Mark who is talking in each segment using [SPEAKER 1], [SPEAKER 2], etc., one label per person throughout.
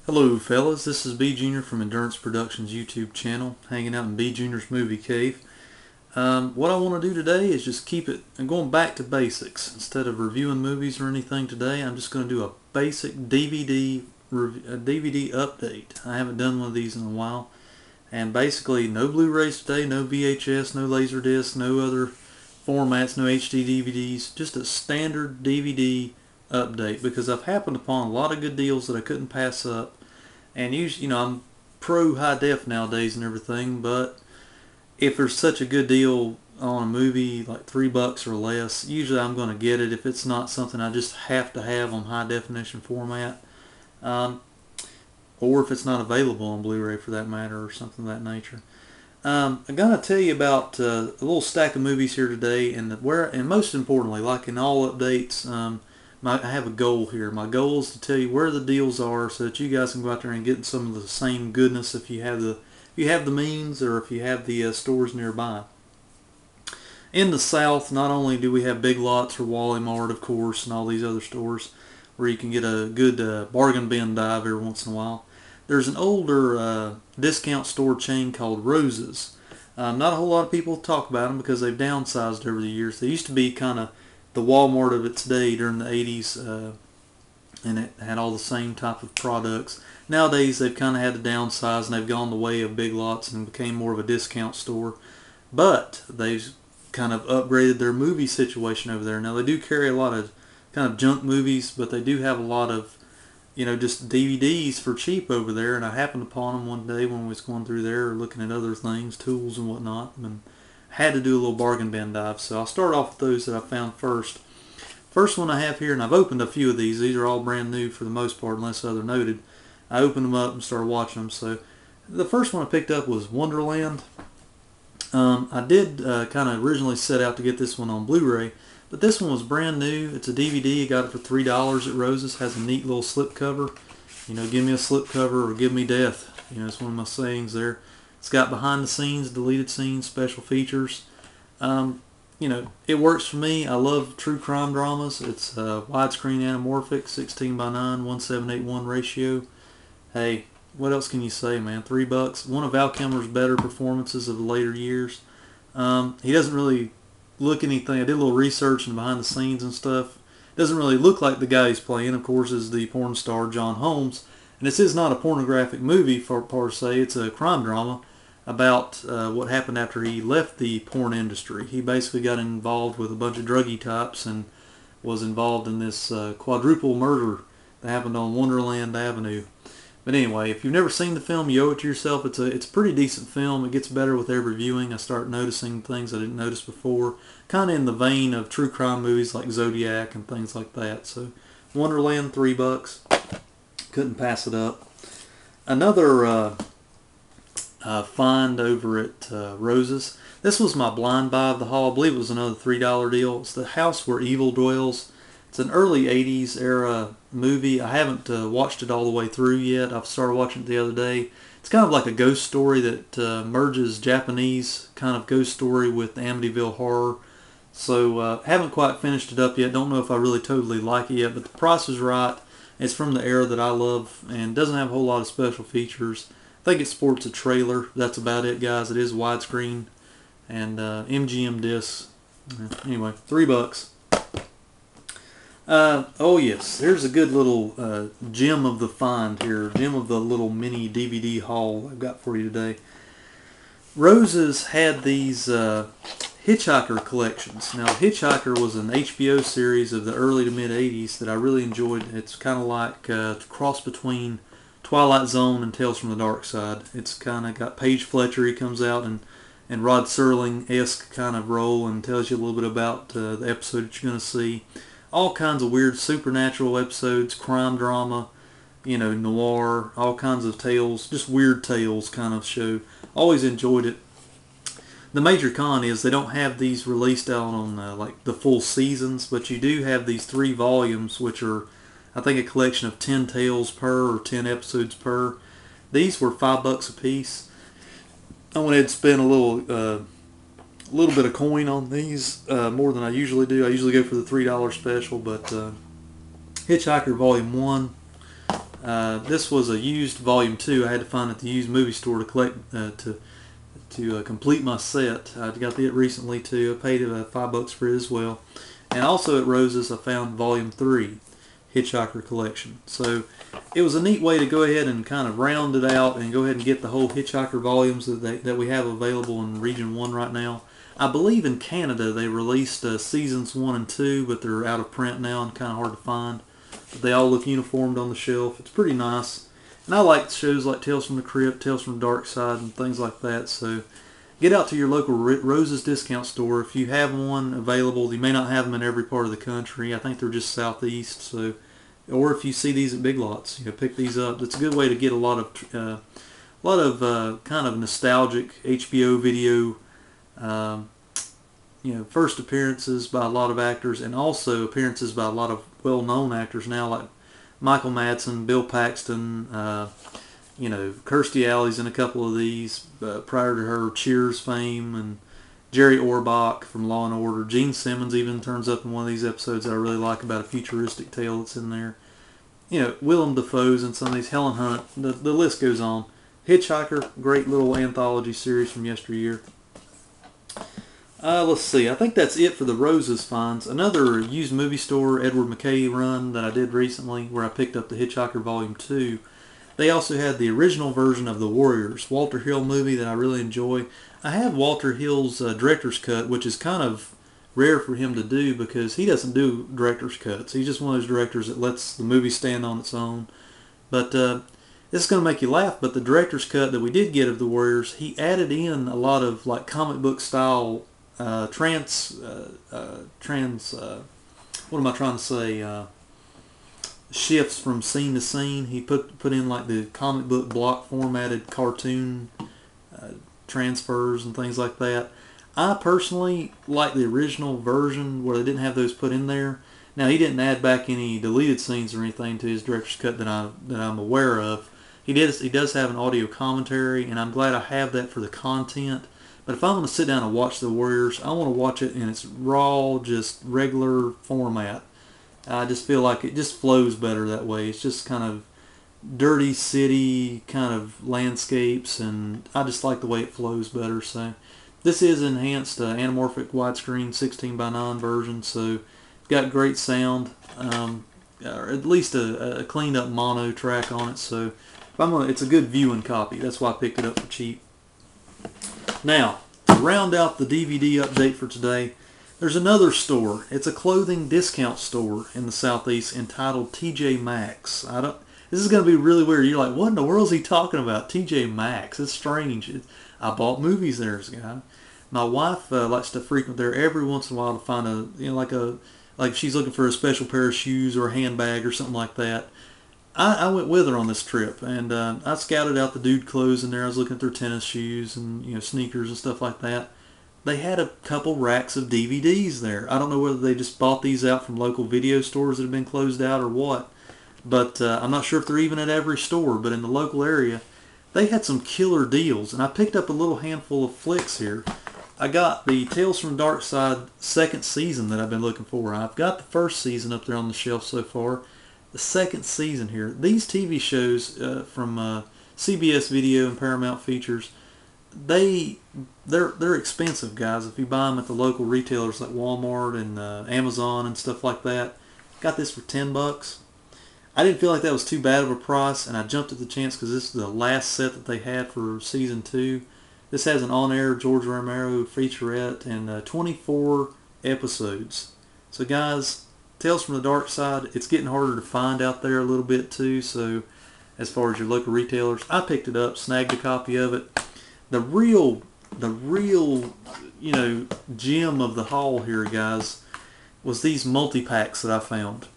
[SPEAKER 1] Hello fellas, this is B.Jr. from Endurance Productions YouTube channel, hanging out in B.Jr.'s movie cave. What I want to do today is just keep it going back to basics. Instead of reviewing movies or anything today, I'm just going to do a basic DVD update. I haven't done one of these in a while. And basically no Blu-rays today, no VHS, no Laserdisc, no other formats, no HD DVDs, just a standard DVD update because I've happened upon a lot of good deals that I couldn't pass up. And usually, I'm pro high def nowadays and everything, but if there's such a good deal on a movie like $3 or less, usually I'm going to get it if it's not something I just have to have on high definition format, or if it's not available on Blu-ray for that matter or something of that nature. I'm going to tell you about a little stack of movies here today, and most importantly, like in all updates, I have a goal here. My goal is to tell you where the deals are so that you guys can go out there and get some of the same goodness if you have the means or if you have the stores nearby. In the South, not only do we have Big Lots or Wally Mart, of course, and all these other stores where you can get a good bargain bin dive every once in a while, there's an older discount store chain called Rose's. Not a whole lot of people talk about them because they've downsized over the years. They used to be kind of the Walmart of its day during the 80s, and it had all the same type of products. Nowadays they've kind of had to downsize and they've gone the way of Big Lots and became more of a discount store. But they've kind of upgraded their movie situation over there. Now they do carry a lot of kind of junk movies, but they do have a lot of just DVDs for cheap over there, and I happened upon them one day when we was going through there looking at other things, tools and whatnot, and had to do a little bargain bin dive. So I'll start off with those that I found first. First one I have here, and I've opened a few of these. These are all brand new for the most part, unless other noted. I opened them up and started watching them. So the first one I picked up was Wonderland. I did kind of originally set out to get this one on Blu-ray, but this one was brand new. It's a DVD. I got it for $3 at Rose's. Has a neat little slip cover. Give me a slip cover or give me death. It's one of my sayings there. It's got behind the scenes, deleted scenes, special features. It works for me. I love true crime dramas. It's widescreen anamorphic, 16:9, 1781 ratio. Hey, what else can you say, man? $3. One of Val Kilmer's better performances of the later years. He doesn't really look anything. I did a little research and behind the scenes and stuff. Doesn't really look like the guy he's playing. Of course, is the porn star John Holmes. And this is not a pornographic movie per se. It's a crime drama about what happened after he left the porn industry. He basically got involved with a bunch of druggy types and was involved in this quadruple murder that happened on Wonderland Avenue. But anyway, if you've never seen the film, you owe it to yourself. It's a pretty decent film. It gets better with every viewing. I start noticing things I didn't notice before. Kind of in the vein of true crime movies like Zodiac and things like that. So Wonderland, $3. Couldn't pass it up. Another find over at Rose's. This was my blind buy of the haul. I believe it was another $3 deal. It's The House Where Evil Dwells. It's an early 80s era movie. I haven't watched it all the way through yet. I've started watching it the other day. It's kind of like a ghost story that merges Japanese kind of ghost story with Amityville horror. So haven't quite finished it up yet. Don't know if I really totally like it yet, but the price is right. It's from the era that I love and doesn't have a whole lot of special features. I think it sports a trailer. That's about it, guys. It is widescreen and MGM discs. Anyway, $3. Oh yes, there's a good little gem of the find here. Gem of the little mini DVD haul I've got for you today. Rose's had these Hitchhiker collections. Now, Hitchhiker was an HBO series of the early to mid 80s that I really enjoyed. It's kind of like a cross between Twilight Zone and Tales from the Dark Side. It's kind of got Paige Fletcher. He comes out and Rod Serling-esque kind of role and tells you a little bit about the episode that you're going to see. All kinds of weird supernatural episodes, crime drama, noir, all kinds of tales, just weird tales kind of show. Always enjoyed it. The major con is they don't have these released out on like the full seasons, but you do have these 3 volumes, which are, I think, a collection of 10 tales per or 10 episodes per. These were $5 a piece. I went ahead and spent a little bit of coin on these, more than I usually do. I usually go for the $3 special, but Hitchhiker Volume 1, This was a used volume 2. I had to find it at the used movie store to collect to complete my set. I got it recently too. I paid $5 for it as well. And also at Rose's I found volume 3, Hitchhiker collection. So it was a neat way to go ahead and kind of round it out and go ahead and get the whole Hitchhiker volumes that we have available in Region 1 right now. I believe in Canada they released seasons 1 and 2, but they're out of print now and kind of hard to find. But they all look uniformed on the shelf. It's pretty nice. And I like shows like Tales from the Crypt, Tales from the Dark Side, and things like that. So get out to your local Rose's discount store. If you have one available, you may not have them in every part of the country. I think they're just southeast. So, or if you see these at Big Lots, pick these up. It's a good way to get a lot of kind of nostalgic HBO video, first appearances by a lot of actors, and also appearances by a lot of well-known actors now, like Michael Madsen, Bill Paxton, Kirstie Alley's in a couple of these prior to her Cheers fame, and Jerry Orbach from Law and Order. Gene Simmons even turns up in one of these episodes that I really like about a futuristic tale that's in there. Willem Dafoe's in some of these, Helen Hunt, the list goes on. Hitchhiker, great little anthology series from yesteryear. Let's see, I think that's it for the Rose's finds. Another used movie store, Edward McKay run that I did recently, where I picked up the Hitchhiker Volume 2. They also had the original version of The Warriors, Walter Hill movie that I really enjoy. I have Walter Hill's director's cut, which is kind of rare for him to do because he doesn't do director's cuts. He's just one of those directors that lets the movie stand on its own. But this is going to make you laugh, but the director's cut that we did get of The Warriors, he added in a lot of like comic book style what am I trying to say, shifts from scene to scene. He put in like the comic book block formatted cartoon transfers and things like that. I personally like the original version where they didn't have those put in there. Now he didn't add back any deleted scenes or anything to his director's cut that I'm aware of. He does have an audio commentary, and I'm glad I have that for the content. But if I'm going to sit down and watch The Warriors, I want to watch it in its raw, just regular format. I just feel like it just flows better that way. It's just kind of dirty city kind of landscapes, and I just like the way it flows better. So this is enhanced anamorphic widescreen 16:9 version, so it's got great sound, or at least a cleaned up mono track on it. So it's a good viewing copy. That's why I picked it up for cheap. Now, to round out the DVD update for today, there's another store. It's a clothing discount store in the Southeast entitled TJ Maxx. This is going to be really weird. You're like, what in the world is he talking about? TJ Maxx. It's strange. I bought movies there as a guy. My wife likes to frequent there every once in a while to find like if she's looking for a special pair of shoes or a handbag or something like that. I went with her on this trip, and I scouted out the dude clothes in there. I was looking at their tennis shoes and sneakers and stuff like that. They had a couple racks of DVDs there. I don't know whether they just bought these out from local video stores that have been closed out or what, but I'm not sure if they're even at every store. But in the local area, they had some killer deals, and I picked up a little handful of flicks here. I got the Tales from the Dark Side second season that I've been looking for. I've got the first season up there on the shelf so far. The second season here. These TV shows from CBS Video and Paramount Features, they're expensive, guys. If you buy them at the local retailers like Walmart and Amazon and stuff like that. Got this for $10. I didn't feel like that was too bad of a price, and I jumped at the chance because this is the last set that they had for season 2. This has an on-air George Romero featurette and 24 episodes. So, guys, Tales from the Dark Side, it's getting harder to find out there a little bit too, so as far as your local retailers, I picked it up, snagged a copy of it. The real gem of the haul here, guys, was these multi-packs that I found.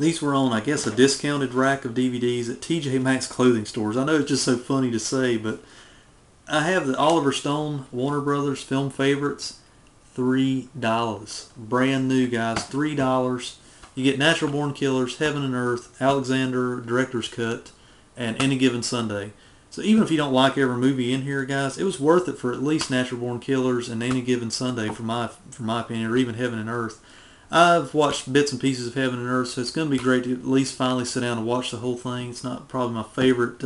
[SPEAKER 1] These were on, I guess, a discounted rack of DVDs at TJ Maxx clothing stores. I know it's just so funny to say, but I have the Oliver Stone Warner Brothers film favorites. $3. Brand new, guys. $3. You get Natural Born Killers, Heaven and Earth, Alexander Director's Cut, and Any Given Sunday. So even if you don't like every movie in here, guys, it was worth it for at least Natural Born Killers and Any Given Sunday, for my opinion, or even Heaven and Earth. I've watched bits and pieces of Heaven and Earth, so it's going to be great to at least finally sit down and watch the whole thing. It's not probably my favorite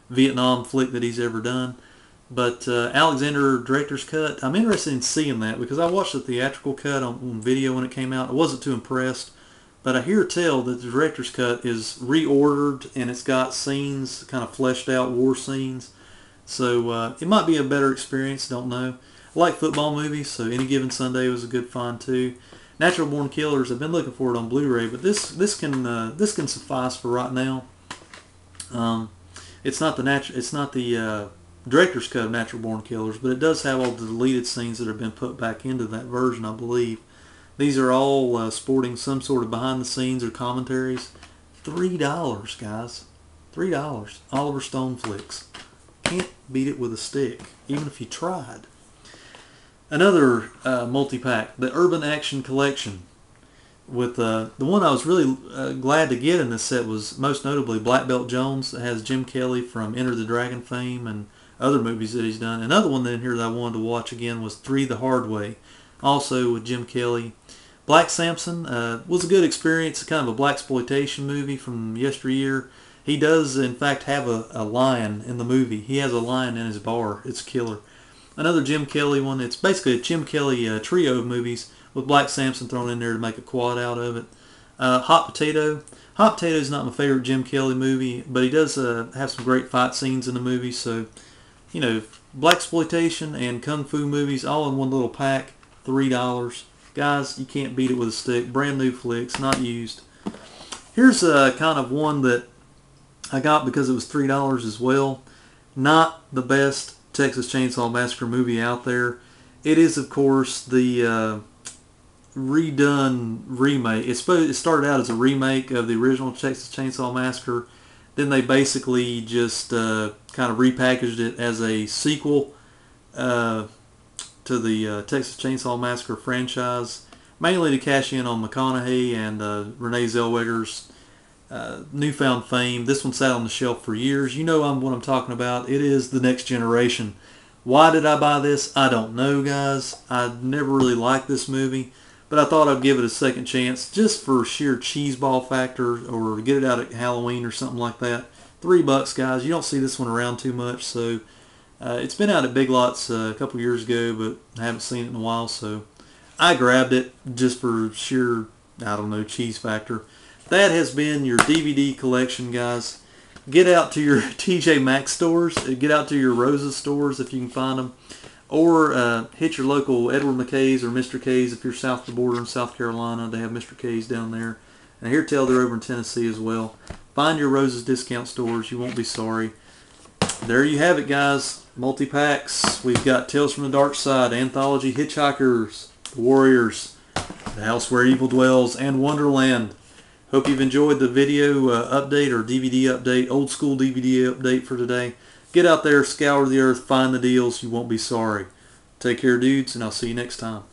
[SPEAKER 1] Vietnam flick that he's ever done. But Alexander Director's Cut, I'm interested in seeing that because I watched the theatrical cut on video when it came out. I wasn't too impressed, but I hear tell that the Director's Cut is reordered and it's got scenes, kind of fleshed out war scenes. So it might be a better experience, don't know. I like football movies, so Any Given Sunday was a good find too. Natural Born Killers, I've been looking for it on Blu-ray, but this can suffice for right now. It's not the director's cut of Natural Born Killers, but it does have all the deleted scenes that have been put back into that version, I believe. These are all sporting some sort of behind the scenes or commentaries. $3, guys. $3. Oliver Stone flicks. Can't beat it with a stick, even if you tried. Another multi-pack, the Urban Action Collection. With the one I was really glad to get in this set was most notably Black Belt Jones. That has Jim Kelly from Enter the Dragon fame and other movies that he's done. Another one in here that I wanted to watch again was 3 the Hard Way, also with Jim Kelly. Black Samson was a good experience, kind of a blaxploitation movie from yesteryear. He does, in fact, have a lion in the movie. He has a lion in his bar. It's killer. Another Jim Kelly one. It's basically a Jim Kelly trio of movies with Black Samson thrown in there to make a quad out of it. Hot Potato. Hot Potato is not my favorite Jim Kelly movie, but he does have some great fight scenes in the movie. So, you know, blaxploitation and kung fu movies all in one little pack. $3. Guys, you can't beat it with a stick. Brand new flicks, not used. Here's kind of one that I got because it was $3 as well. Not the best Texas Chainsaw Massacre movie out there. It is, of course, the redone remake. It started out as a remake of the original Texas Chainsaw Massacre. Then they basically just kind of repackaged it as a sequel to the Texas Chainsaw Massacre franchise, mainly to cash in on McConaughey and Renee Zellweger's newfound fame. This one sat on the shelf for years. You know what I'm talking about. It is The Next Generation. Why did I buy this? I don't know, guys. I never really liked this movie, but I thought I'd give it a second chance just for sheer cheeseball factor, or to get it out at Halloween or something like that. $3, guys. You don't see this one around too much, so it's been out at Big Lots a couple years ago, but I haven't seen it in a while, so I grabbed it just for sheer, I don't know, cheese factor. That has been your DVD collection, guys. Get out to your TJ Maxx stores. Get out to your Rosa stores if you can find them. Or hit your local Edward McKay's or Mr. K's if you're south of the border in South Carolina. They have Mr. K's down there. And I hear tell they're over in Tennessee as well. Find your Rosa's discount stores. You won't be sorry. There you have it, guys. Multi-packs. We've got Tales from the Dark Side, Anthology, Hitchhikers, The Warriors, The House Where Evil Dwells, and Wonderland. Hope you've enjoyed the video update or DVD update, old school DVD update for today. Get out there, scour the earth, find the deals. You won't be sorry. Take care, dudes, and I'll see you next time.